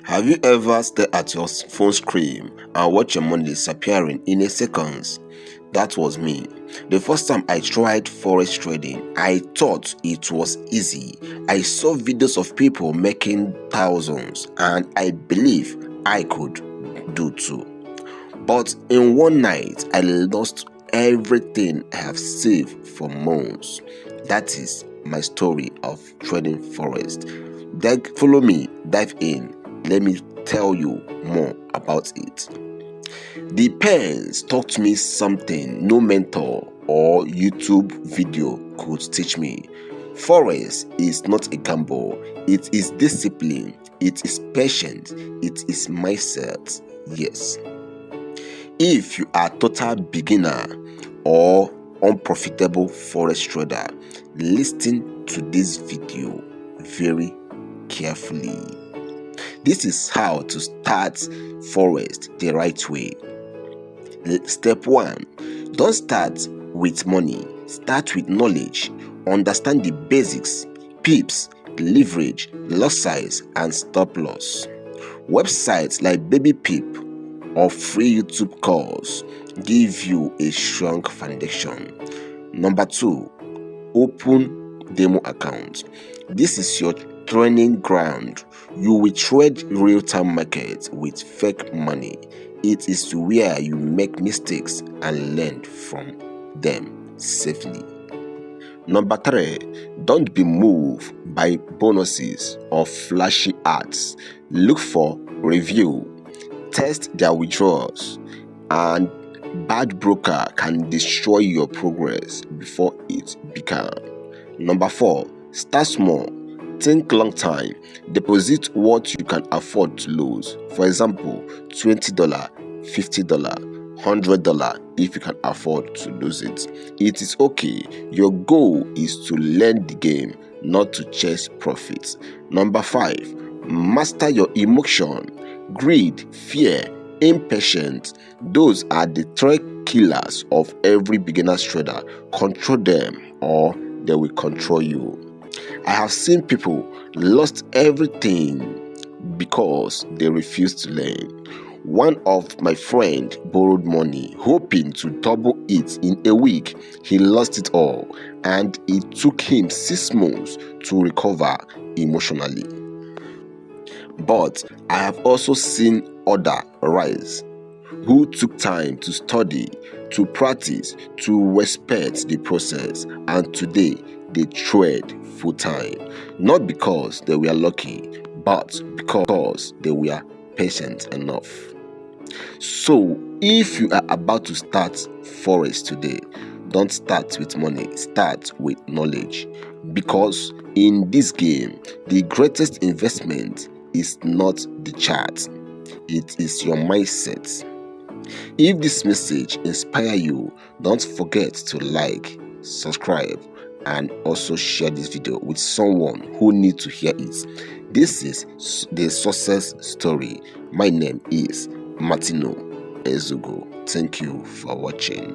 Have you ever stared at your phone screen and watch your money disappearing in a second? That was me. The first time I tried forex trading, I thought it was easy. I saw videos of people making thousands and I believe I could do too. But in one night, I lost everything I have saved for months. That is my story of trading forex. Follow me, dive in. Let me tell you more about it. The pens taught me something no mentor or YouTube video could teach me. Forex is not a gamble, it is discipline, it is patience, it is mindset. Yes. If you are a total beginner or unprofitable forex trader, listen to this video very carefully. This is how to start forex the right way. Step 1. Don't start with money. Start with knowledge. Understand the basics, pips, leverage, loss size, and stop loss. Websites like Baby Pip or free YouTube course give you a strong foundation. Number 2. Open demo account. This is your training ground. You will trade real-time market with fake money. It is where you make mistakes and learn from them safely. Number 3. Don't be moved by bonuses or flashy ads. Look for review. Test their withdrawals, and bad broker can destroy your progress before it began. Number 4. Start small. Think long time. Deposit what you can afford to lose. For example, $20, $50, $100 if you can afford to lose it. It is okay. Your goal is to learn the game, not to chase profits. Number 5. Master your emotion. Greed, fear, impatience. Those are the three killers of every beginner's trader. Control them or they will control you. I have seen people lost everything because they refused to learn. One of my friends borrowed money hoping to double it in a week. He lost it all and it took him 6 months to recover emotionally. But I have also seen others rise who took time to study, to practice, to respect the process, and today they trade full time. Not because they were lucky, but because they were patient enough. So, if you are about to start forex today, don't start with money, start with knowledge. Because in this game, the greatest investment is not the chart, it is your mindset. If this message inspires you, don't forget to like, subscribe, and also share this video with someone who needs to hear it. This is the success story. My name is Martino Ezugo. Thank you for watching.